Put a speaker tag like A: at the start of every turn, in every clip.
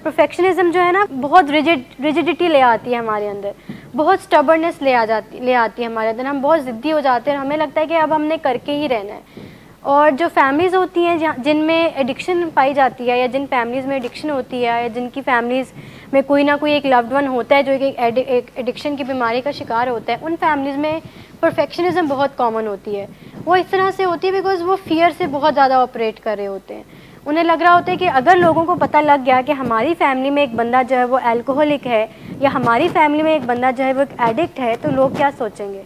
A: Perfectionism जो है ना बहुत रिजिडिटी ले आती है हमारे अंदर, बहुत स्टबर्नेस ले आती है हमारे अंदर। हम बहुत ज़िद्दी हो जाते हैं और हमें लगता है कि अब हमने करके ही रहना है। और जो फैमिलीज़ होती हैं जिनमें एडिक्शन पाई जाती है, या जिन फैमिलीज़ में एडिक्शन होती है, या जिनकी फैमिलीज़ में कोई ना कोई एक लव्ड वन होता है जो एक एडिक्शन की बीमारी का शिकार होता है, उन फैमिलीज़ में परफेक्शनिज्म बहुत कॉमन होती है। वो इस तरह से होती है बिकॉज़ वो फियर से बहुत ज़्यादा ऑपरेट कर रहे होते हैं। उन्हें लग रहा होता है कि अगर लोगों को पता लग गया कि हमारी फैमिली में एक बंदा जो है वो अल्कोहलिक है, या हमारी फैमिली में एक बंदा जो है वो एक एडिक्ट है, तो लोग क्या सोचेंगे।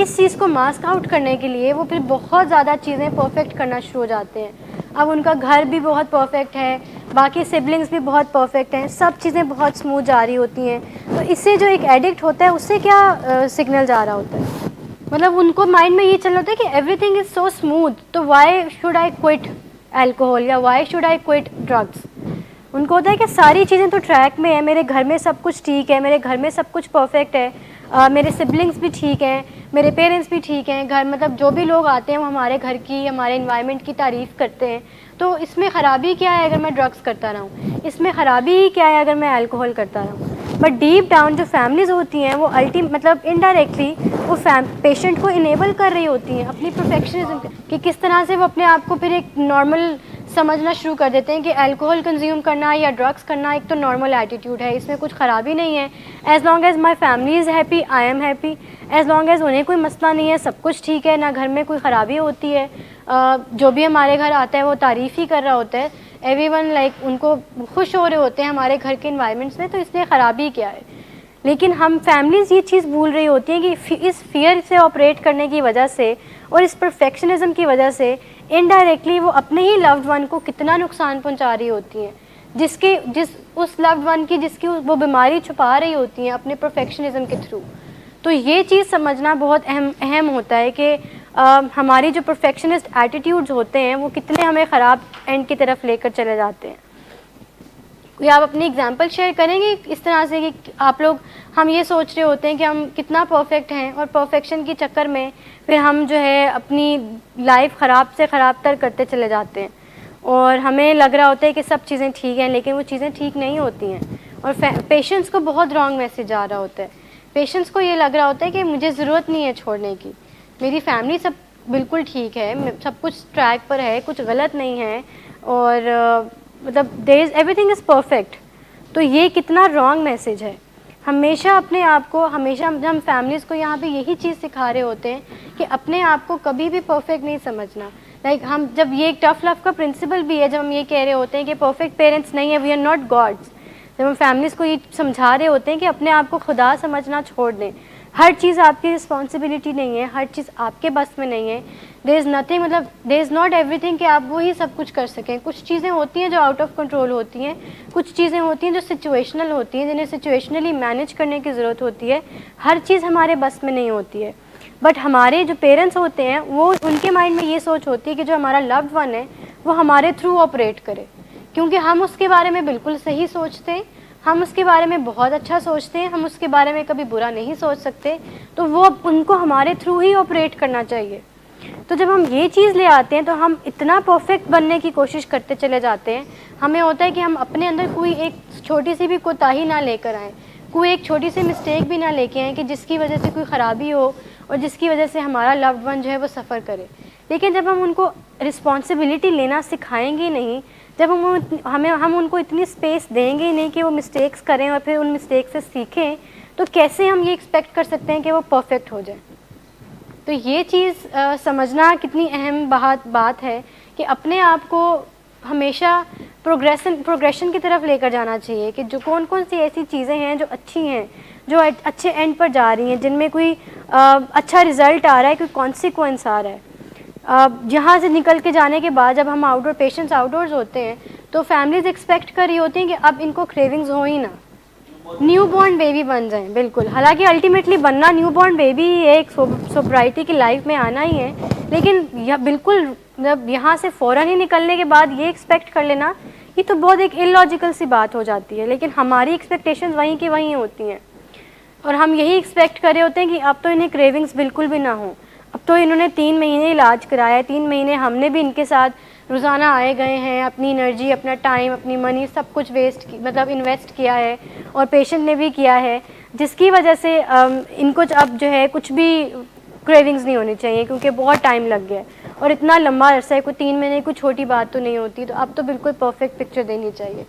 A: इस चीज़ को मास्क आउट करने के लिए वो फिर बहुत ज़्यादा चीज़ें परफेक्ट करना शुरू हो जाते हैं। अब उनका घर भी बहुत परफेक्ट है, बाकी सिबलिंग्स भी बहुत परफेक्ट हैं, सब चीज़ें बहुत स्मूथ जा रही होती हैं। तो इससे जो एक एडिक्ट होता है उससे क्या सिग्नल जा रहा होता है, मतलब उनको माइंड में ये चल रहा होता है कि एवरीथिंग इज़ सो स्मूथ, तो why should I quit alcohol, या why should I quit drugs. उनको होता है कि सारी चीज़ें तो ट्रैक में है, मेरे घर में सब कुछ ठीक है, मेरे घर में सब कुछ परफेक्ट है, मेरे सिबलिंग्स भी ठीक हैं, मेरे पेरेंट्स भी ठीक हैं, घर मतलब जो भी लोग आते हैं वो हमारे घर की, हमारे इन्वायरमेंट की तारीफ़ करते हैं, तो इसमें ख़राबी क्या है अगर मैं ड्रग्स करता रहूँ, इसमें ख़राबी ही क्या है अगर मैं अल्कोहल करता रहूँ। बट डीप डाउन जो फैमिलीज़ होती हैं वो मतलब इनडायरेक्टली वो पेशेंट को इनेबल कर रही होती हैं अपनी परफेक्शनिज्म कि किस तरह से वो अपने आप को फिर एक नॉर्मल समझना शुरू कर देते हैं कि अल्कोहल कंज्यूम करना या ड्रग्स करना एक तो नॉर्मल एटीट्यूड है, इसमें कुछ ख़राबी नहीं है। As long as my family is happy I am happy, as long as उन्हें कोई मसला नहीं है, सब कुछ ठीक है, ना घर में कोई ख़राबी होती है, जो भी हमारे घर आता है वो तारीफ़ ही कर रहा होता है, एवरीवन लाइक उनको खुश हो रहे होते हैं हमारे घर के इन्वायरमेंट्स में, तो इसलिए ख़राबी क्या है। लेकिन हम फैमिलीज़ ये चीज़ भूल रही होती हैं कि इस फियर से ऑपरेट करने की वजह से और इस परफेक्शनिज्म की वजह से इनडायरेक्टली वो अपने ही लव्ड वन को कितना नुकसान पहुंचा रही होती हैं, उस लव्ड वन की जिसकी वो बीमारी छुपा रही होती हैं अपने परफेक्शनिज्म के थ्रू। तो ये चीज़ समझना बहुत अहम होता है कि हमारी जो परफेक्शनिस्ट एटीट्यूड्स होते हैं वो कितने हमें ख़राब एंड की तरफ लेकर चले जाते हैं। कोई आप अपनी एग्जांपल शेयर करेंगे इस तरह से कि आप लोग, हम ये सोच रहे होते हैं कि हम कितना परफेक्ट हैं और परफेक्शन के चक्कर में फिर हम जो है अपनी लाइफ ख़राब से ख़राब तर करते चले जाते हैं, और हमें लग रहा होता है कि सब चीज़ें ठीक हैं लेकिन वो चीज़ें ठीक नहीं होती हैं, और पेशेंट्स को बहुत रॉन्ग मैसेज आ रहा होता है। पेशेंट्स को ये लग रहा होता है कि मुझे ज़रूरत नहीं है छोड़ने की, मेरी फैमिली सब बिल्कुल ठीक है, सब कुछ ट्रैक पर है, कुछ गलत नहीं है, और मतलब there is everything is perfect. तो ये कितना रॉन्ग मैसेज है। हमेशा अपने आप को, हमेशा हम फैमिलीज़ को यहाँ पे यही चीज़ सिखा रहे होते हैं कि अपने आप को कभी भी परफेक्ट नहीं समझना। लाइक हम जब ये एक टफ लव का प्रिंसिपल भी है, जब हम ये कह रहे होते हैं कि परफेक्ट पेरेंट्स नहीं है, वी आर नॉट गॉड्स, जब हम फैमिलीज़ को ये समझा रहे होते हैं कि अपने आप को खुदा समझना छोड़ दें, हर चीज़ आपकी रिस्पॉन्सिबिलिटी नहीं है, हर चीज़ आपके बस में नहीं है, देयर इज़ नथिंग, मतलब देयर इज़ नॉट एवरीथिंग कि आप वही सब कुछ कर सकें। कुछ चीज़ें होती हैं जो आउट ऑफ कंट्रोल होती हैं, कुछ चीज़ें होती हैं जो सिचुएशनल होती हैं, जिन्हें सिचुएशनली मैनेज करने की ज़रूरत होती है, हर चीज़ हमारे बस में नहीं होती है। बट हमारे जो पेरेंट्स होते हैं वो, उनके माइंड में ये सोच होती है कि जो हमारा लव्ड वन है वो हमारे थ्रू ऑपरेट करे, क्योंकि हम उसके बारे में बिल्कुल सही सोचते हैं, हम उसके बारे में बहुत अच्छा सोचते हैं, हम उसके बारे में कभी बुरा नहीं सोच सकते, तो वो उनको हमारे थ्रू ही ऑपरेट करना चाहिए। तो जब हम ये चीज़ ले आते हैं तो हम इतना परफेक्ट बनने की कोशिश करते चले जाते हैं, हमें होता है कि हम अपने अंदर कोई एक छोटी सी भी कोताही ना लेकर आएँ, कोई एक छोटी सी मिस्टेक भी ना लेके आएँ कि जिसकी वजह से कोई ख़राबी हो और जिसकी वजह से हमारा लव्ड वन जो है वो सफ़र करे। लेकिन जब हम उनको रिस्पॉन्सिबिलिटी लेना सिखाएंगे नहीं, जब हम उनको इतनी स्पेस देंगे ही नहीं कि वो मिस्टेक्स करें और फिर उन मिस्टेक से सीखें, तो कैसे हम ये एक्सपेक्ट कर सकते हैं कि वो परफेक्ट हो जाए। तो ये चीज़ समझना कितनी अहम बात है कि अपने आप को हमेशा प्रोग्रेशन की तरफ लेकर जाना चाहिए, कि जो कौन कौन सी ऐसी चीज़ें हैं जो अच्छी हैं, जो अच्छे एंड पर जा रही हैं, जिनमें कोई अच्छा रिज़ल्ट आ रहा है, कोई कॉन्सिक्वेंस आ रहा है। यहाँ से निकल के जाने के बाद जब हम पेशेंट्स आउटडोर्स होते हैं तो फैमिलीज़ एक्सपेक्ट कर रही होती हैं कि अब इनको क्रेविंग्स हो ही ना, न्यू बॉर्न बेबी बन जाएं। बिल्कुल, हालांकि अल्टीमेटली बनना न्यू बॉर्न बेबी एक सोब्राइटी की लाइफ में आना ही है, लेकिन यह बिल्कुल मतलब यहाँ से फ़ौरन ही निकलने के बाद ये एक्सपेक्ट कर लेना, ये तो बहुत एक इलॉजिकल सी बात हो जाती है। लेकिन हमारी एक्सपेक्टेशंस वहीं की वहीं होती हैं, और हम यही एक्सपेक्ट कर रहे होते हैं कि अब तो इन्हें क्रेविंग्स बिल्कुल भी ना हो। अब तो इन्होंने 3 महीने इलाज कराया है, 3 महीने हमने भी इनके साथ रोज़ाना आए गए हैं, अपनी एनर्जी, अपना टाइम, अपनी मनी सब कुछ मतलब इन्वेस्ट किया है और पेशेंट ने भी किया है, जिसकी वजह से इनको अब जो है कुछ भी क्रेविंग्स नहीं होनी चाहिए, क्योंकि बहुत टाइम लग गया है और इतना लंबा अरसा है, कोई 3 महीने कोई छोटी बात तो नहीं होती। तो अब तो बिल्कुल परफेक्ट पिक्चर देनी चाहिए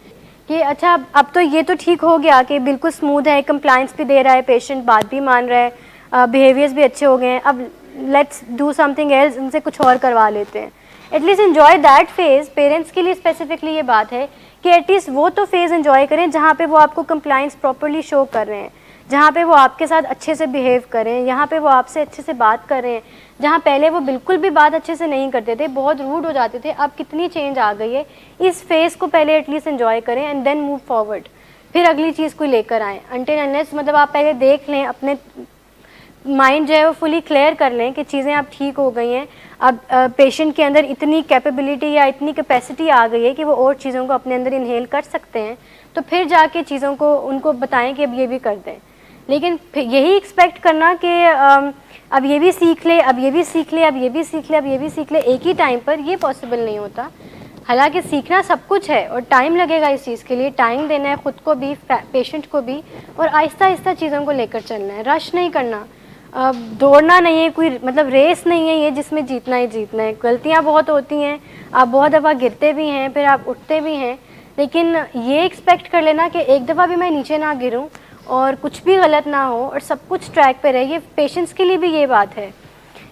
A: कि अच्छा अब तो ये तो ठीक हो गया कि बिल्कुल स्मूथ है, कंप्लाइंस भी दे रहा है, पेशेंट बात भी मान रहा है, बिहेवियर्स भी अच्छे हो गए हैं, अब लेट्स डू समथिंग एल्स, इनसे कुछ और करवा लेते हैं। At least enjoy that phase. Parents के लिए स्पेसिफिकली ये बात है कि एटलीस्ट वो तो फेज़ इन्जॉय करें जहाँ पे वो आपको कंप्लाइंस प्रॉपरली शो कर रहे हैं, जहाँ पे वो आपके साथ अच्छे से बिहेव करें, यहाँ पे वो आपसे अच्छे से बात करें, जहाँ पहले वो बिल्कुल भी बात अच्छे से नहीं करते थे, बहुत रूड हो जाते थे, अब कितनी चेंज आ गई है। इस फेज़ को पहले एटलीस्ट एन्जॉय करें एंड देन मूव फॉरवर्ड, फिर अगली चीज़ को लेकर आएँ। अनटिल अनलेस मतलब आप पहले देख लें, अपने माइंड जो है वो फुली क्लियर कर लें कि चीज़ें अब ठीक हो गई हैं, अब पेशेंट के अंदर इतनी कैपेबिलिटी या इतनी कैपेसिटी आ गई है कि वो और चीज़ों को अपने अंदर इनहेल कर सकते हैं, तो फिर जाके चीज़ों को उनको बताएं कि अब ये भी कर दें। लेकिन यही एक्सपेक्ट करना कि अब ये भी सीख ले, अब ये भी सीख ले, अब ये भी सीख ले, अब ये भी सीख ले एक ही टाइम पर, ये पॉसिबल नहीं होता। हालांकि सीखना सब कुछ है और टाइम लगेगा इस चीज़ के लिए, टाइम देना है ख़ुद को भी, पेशेंट को भी, और आहिस्ता आहिस्ता चीज़ों को लेकर चलना है, रश नहीं करना। दौड़ना नहीं है, कोई मतलब रेस नहीं है ये जिसमें जीतना ही जीतना है। गलतियाँ बहुत होती हैं, आप बहुत दफ़ा गिरते भी हैं, फिर आप उठते भी हैं, लेकिन ये एक्सपेक्ट कर लेना कि एक दफ़ा भी मैं नीचे ना गिरूं और कुछ भी गलत ना हो और सब कुछ ट्रैक पे रहे, ये पेशेंट्स के लिए भी ये बात है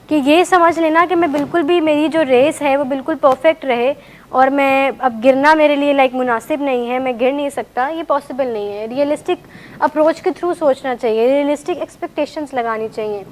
A: कि ये समझ लेना कि मैं बिल्कुल भी, मेरी जो रेस है वो बिल्कुल परफेक्ट रहे और मैं अब गिरना मेरे लिए मुनासिब नहीं है, मैं गिर नहीं सकता, ये पॉसिबल नहीं है। रियलिस्टिक अप्रोच के थ्रू सोचना चाहिए, रियलिस्टिक एक्सपेक्टेशंस लगानी चाहिए।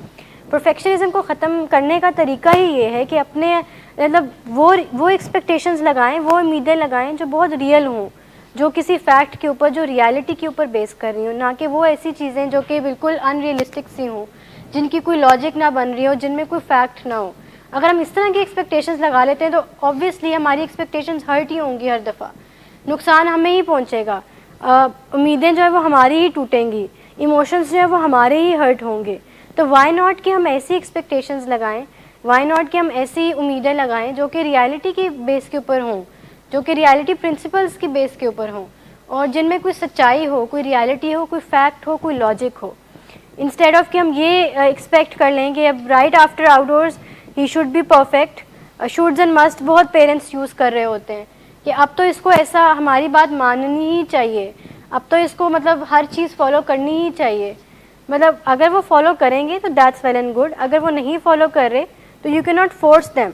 A: परफेक्शनिज्म को ख़त्म करने का तरीका ही ये है कि अपने मतलब वो एक्सपेक्टेशंस लगाएं, वो उम्मीदें लगाएं जो बहुत रियल हों, जो किसी फैक्ट के ऊपर, जो रियलिटी के ऊपर बेस कर रही हो, ना कि वो ऐसी चीज़ें जो कि बिल्कुल अनरियलिस्टिक सी हों, जिनकी कोई लॉजिक ना बन रही हो, जिनमें कोई फैक्ट ना हो। अगर हम इस तरह की एक्सपेक्टेशंस लगा लेते हैं तो ऑब्वियसली हमारी एक्सपेक्टेशंस हर्ट ही होंगी, हर दफ़ा नुकसान हमें ही पहुंचेगा, उम्मीदें जो है वो हमारी ही टूटेंगी, इमोशंस जो है वो हमारे ही हर्ट होंगे। तो वाई नॉट कि हम ऐसी एक्सपेक्टेशंस लगाएं, वाई नॉट कि हम ऐसी उम्मीदें लगाएं जो कि रियलिटी की बेस के ऊपर हों, जो कि रियलिटी प्रिंसिपल्स की बेस के ऊपर हों और जिनमें कोई सच्चाई हो, कोई रियलिटी हो, कोई फैक्ट हो, कोई लॉजिक हो। इंस्टेड ऑफ कि हम ये एक्सपेक्ट कर लें कि अब राइट आफ्टर आउटडोर्स ही should be perfect, shoulds and must बहुत पेरेंट्स यूज़ कर रहे होते हैं कि अब तो इसको ऐसा, हमारी बात माननी ही चाहिए, अब तो इसको मतलब हर चीज़ फॉलो करनी ही चाहिए। मतलब अगर वो फॉलो करेंगे तो दैट्स वेल एंड गुड, अगर वो नहीं फॉलो कर रहे तो you can not force them,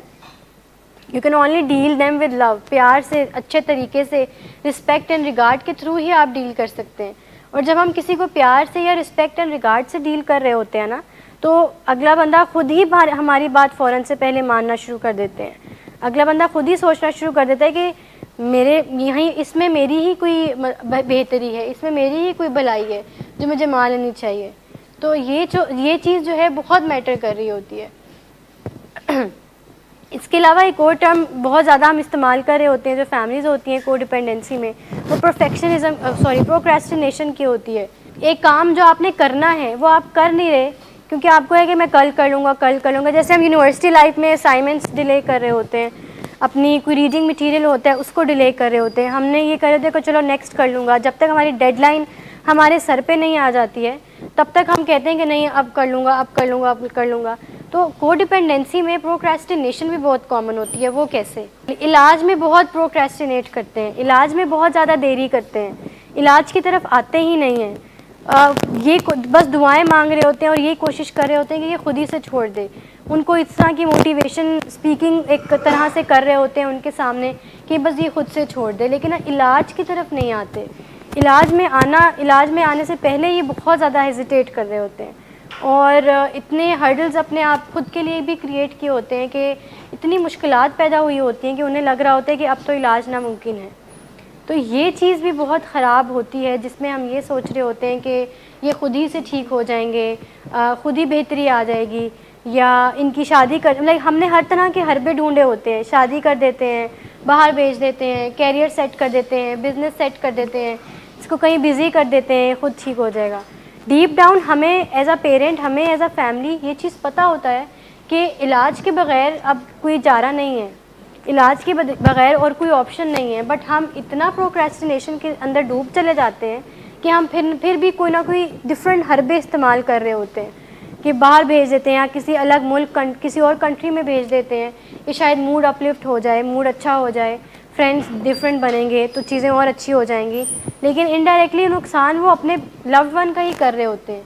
A: you can only deal them with love, प्यार से, अच्छे तरीके से, रिस्पेक्ट एंड रिगार्ड के थ्रू ही आप डील कर सकते हैं। और जब हम किसी को प्यार से या रिस्पेक्ट एंड रिगार्ड से डील कर रहे होते हैं ना, तो अगला बंदा खुद ही हमारी बात फ़ौरन से पहले मानना शुरू कर देते हैं। अगला बंदा खुद ही सोचना शुरू कर देता है कि मेरे यहीं, इसमें मेरी ही कोई बेहतरी है, इसमें मेरी ही कोई भलाई है जो मुझे मान लेनी चाहिए। तो ये चीज़ जो है बहुत मैटर कर रही होती है। इसके अलावा एक और टर्म बहुत ज़्यादा हम इस्तेमाल कर रहे होते हैं जो फैमिलीज़ होती हैं को डिपेंडेंसी में, वो प्रोक्रेस्टिनेशन की होती है। एक काम जो आपने करना है वो आप कर नहीं रहे क्योंकि आपको है कि मैं कल कर लूँगा, कल कर लूँगा। जैसे हम यूनिवर्सिटी लाइफ में असाइनमेंट्स डिले कर रहे होते हैं, अपनी कोई रीडिंग मटीरियल होता है उसको डिले कर रहे होते हैं, हमने ये कर रहे थे कि चलो नेक्स्ट कर लूँगा, जब तक हमारी डेडलाइन हमारे सर पे नहीं आ जाती है तब तक हम कहते हैं कि नहीं अब कर लूँगा, अब कर लूँगा, अब कर लूँगा। तो कोडिपेंडेंसी में प्रोक्रेस्टिनेशन भी बहुत कॉमन होती है। वो कैसे? इलाज में बहुत प्रोक्रेस्टिनेट करते हैं, इलाज में बहुत ज़्यादा देरी करते हैं, इलाज की तरफ आते ही नहीं हैं, ये बस दुआएं मांग रहे होते हैं और ये कोशिश कर रहे होते हैं कि ये खुद ही से छोड़ दे। उनको इस तरह की मोटिवेशन स्पीकिंग एक तरह से कर रहे होते हैं उनके सामने कि बस ये खुद से छोड़ दे, लेकिन इलाज की तरफ नहीं आते। इलाज में आने से पहले ये बहुत ज़्यादा हेजिटेट कर रहे होते हैं और इतने हर्डल्स अपने आप खुद के लिए भी क्रिएट किए होते हैं कि इतनी मुश्किलात पैदा हुई होती हैं कि उन्हें लग रहा होता है कि अब तो इलाज नामुमकिन है। तो ये चीज़ भी बहुत ख़राब होती है जिसमें हम ये सोच रहे होते हैं कि ये खुद ही से ठीक हो जाएंगे, खुद ही बेहतरी आ जाएगी, या इनकी शादी कर, लाइक हमने हर तरह के हरबे ढूंढे होते हैं, शादी कर देते हैं, बाहर भेज देते हैं, कैरियर सेट कर देते हैं, बिज़नेस सेट कर देते हैं, इसको कहीं बिज़ी कर देते हैं, खुद ठीक हो जाएगा। डीप डाउन हमें एज अ पेरेंट, हमें एज अ फैमिली ये चीज़ पता होता है कि इलाज के बग़ैर अब कोई चारा नहीं है। इलाज के बगैर और कोई ऑप्शन नहीं है। बट हम इतना प्रोक्रेस्टिनेशन के अंदर डूब चले जाते हैं कि हम फिर भी कोई ना कोई डिफरेंट हर्बे इस्तेमाल कर रहे होते हैं कि बाहर भेज देते हैं या किसी अलग मुल्क किसी और कंट्री में भेज देते हैं कि शायद मूड अपलिफ्ट हो जाए, मूड अच्छा हो जाए, फ्रेंड्स डिफरेंट बनेंगे तो चीज़ें और अच्छी हो जाएंगी। लेकिन इनडायरेक्टली नुकसान वो अपने लव्ड वन का ही कर रहे होते हैं।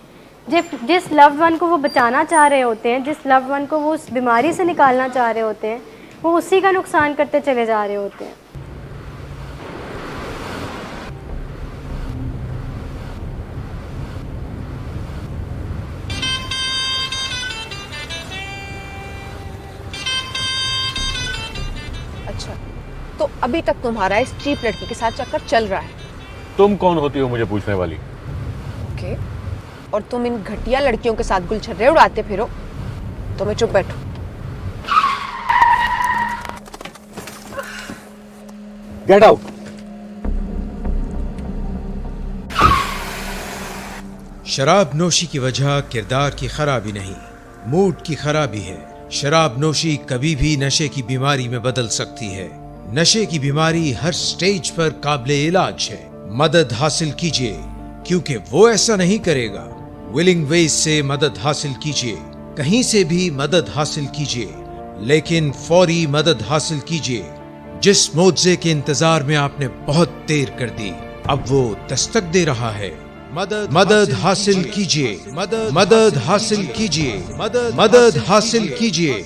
A: जिस लव्ड वन को वो बचाना चाह रहे होते हैं, जिस लव्ड वन को वो उस बीमारी से निकालना चाह रहे होते हैं, वो उसी का नुकसान करते चले जा रहे होते हैं।
B: अच्छा, तो अभी तक तुम्हारा इस चीप लड़की के साथ चक्कर चल रहा है?
C: तुम कौन होती हो मुझे पूछने वाली?
B: ओके, और तुम इन घटिया लड़कियों के साथ गुलछर्रे उड़ाते फिरो तो मैं चुप बैठूं?
C: Get out.
D: शराब नोशी की वजह किरदार की खराबी नहीं, मूड की खराबी है। शराब नोशी कभी भी नशे की बीमारी में बदल सकती है। नशे की बीमारी हर स्टेज पर काबिले इलाज है। मदद हासिल कीजिए, क्योंकि वो ऐसा नहीं करेगा। विलिंग वेज से मदद हासिल कीजिए, कहीं से भी मदद हासिल कीजिए, लेकिन फौरी मदद हासिल कीजिए। जिस मुआवजे के इंतजार में आपने बहुत देर कर दी, अब वो दस्तक दे रहा है। मदद हासिल कीजिए, मदद हासिल कीजिए, मदद हासिल कीजिए।